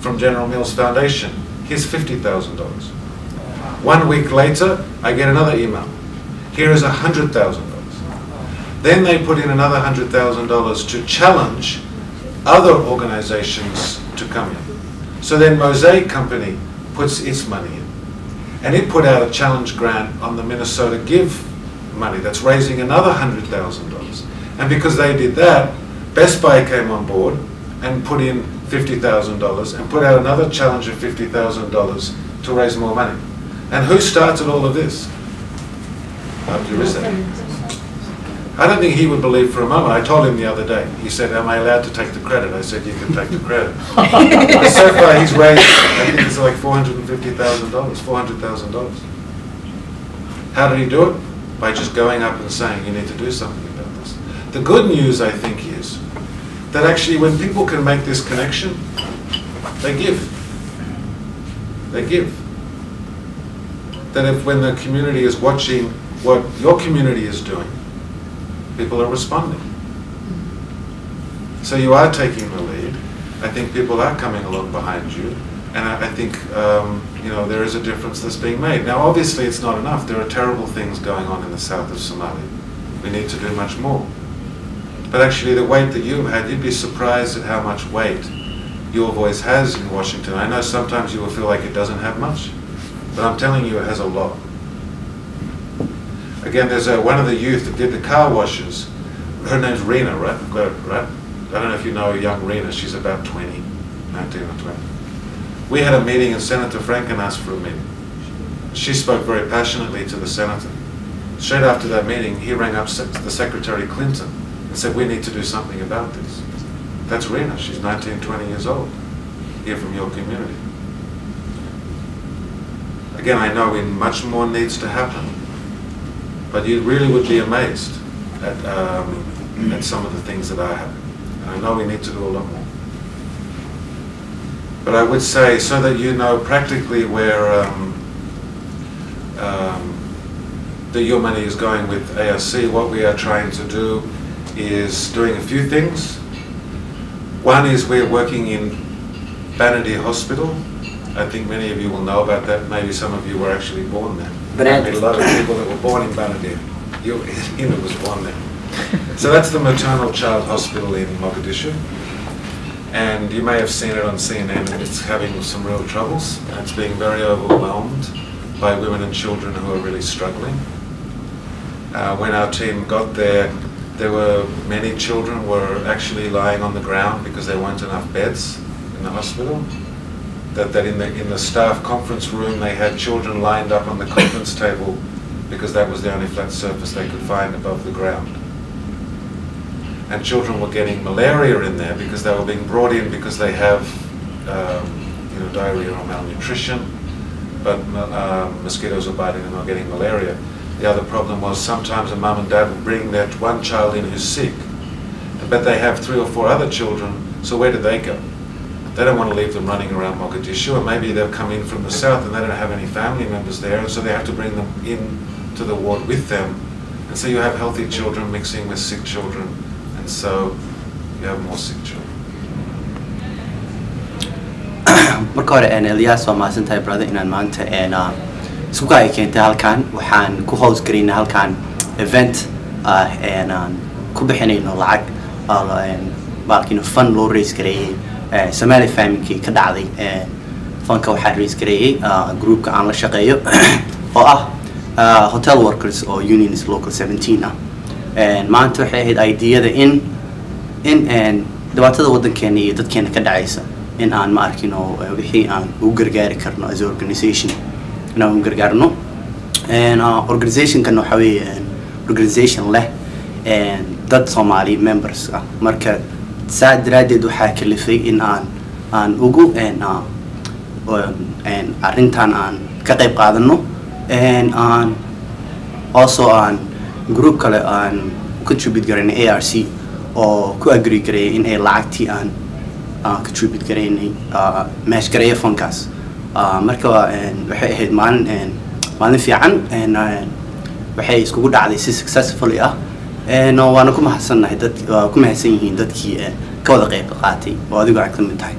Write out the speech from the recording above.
from General Mills Foundation. Here's $50,000. 1 week later, I get another email. Here is $100,000. Then they put in another $100,000 to challenge other organizations to come in. So then Mosaic Company puts its money in. And it put out a challenge grant on the Minnesota Give money that's raising another $100,000. And because they did that, Best Buy came on board and put in $50,000 and put out another challenge of $50,000 to raise more money. And who started all of this? I don't think he would believe for a moment. I told him the other day. He said, am I allowed to take the credit? I said, you can take the credit. But so far he's raised, I think it's like $450,000, $400,000. How did he do it? By just going up and saying, you need to do something about this. The good news, I think, is that actually when people can make this connection, they give. They give. That if when the community is watching what your community is doing, people are responding. So you are taking the lead. I think people are coming along behind you, and I think you know, there is a difference that's being made. Now, obviously, it's not enough. There are terrible things going on in the south of Somalia. We need to do much more. But actually, the weight that you've had, you'd be surprised at how much weight your voice has in Washington. I know sometimes you will feel like it doesn't have much, but I'm telling you, it has a lot. Again, there's one of the youth that did the car washes. Her name's Rena, right? Right? I don't know if you know young Rena. She's about 20, 19 or 20. We had a meeting and Senator Franken asked for a meeting. She spoke very passionately to the senator. Straight after that meeting, he rang up the Secretary Clinton and said, we need to do something about this. That's Rena. She's 19, 20 years old. Here from your community. Again, I know much more needs to happen. But you really would be amazed at some of the things that are happening. And I know we need to do a lot more. But I would say, so that you know practically where that your money is going with ARC, what we are trying to do is doing a few things. One is we're working in Banadere Hospital. I think many of you will know about that. Maybe some of you were actually born there. I meet a lot of people that were born in Banadere. Ina was born there. So that's the maternal child hospital in Mogadishu. And you may have seen it on CNN, and it's having some real troubles. And it's being very overwhelmed by women and children who are really struggling. When our team got there, there were many children were actually lying on the ground because there weren't enough beds in the hospital. That in the staff conference room they had children lined up on the conference table because that was the only flat surface they could find above the ground. And children were getting malaria in there because they were being brought in because they have you know, diarrhea or malnutrition, but mosquitoes are biting and are getting malaria. The other problem was sometimes a mum and dad would bring that one child in who's sick, but they have 3 or 4 other children, so where do they go? They don't want to leave them running around Mogadishu, and maybe they've come in from the south and they don't have any family members there, and so they have to bring them in to the ward with them. And so you have healthy children mixing with sick children, and so you have more sick children. marka hore Elias waa maasantahay brother inaan maanta isku ay keentay halkan waxaan ku hoos gareynaa halkan event ku bixinayno lacag baalkino fund loo raise gareeyay Somali family ka dhacday fanka waxaa raise gareeyay groupka aan la shaqeeyo oo ah hotel workers oo unions local 17 ah maanta waxay ahayd idea-da in dhibaatada wadankeena iyo dadkeena ka dhacaysa in aan ma arkino wixii aan u gargaari karno as organization inaan u gargaarno organization kan waxa weeye organization leh dad Somali members ah marka saadiradeed waxaa kalifay in aan ugu arrintan aan ka qayb qaadano aan also aan group kale aan contribute gareyn ARC oo ku agree gareey in ay lacagtii aan contribute gareynay meesh gareey funkaas marka waxay ahayd maalin fiican waxay iskugu dhacday si successfully ah waana ku mahadsannahay ku mahadsan yihiin dadkii ka wada qayb qaatay oo adigu aad ka mid tahay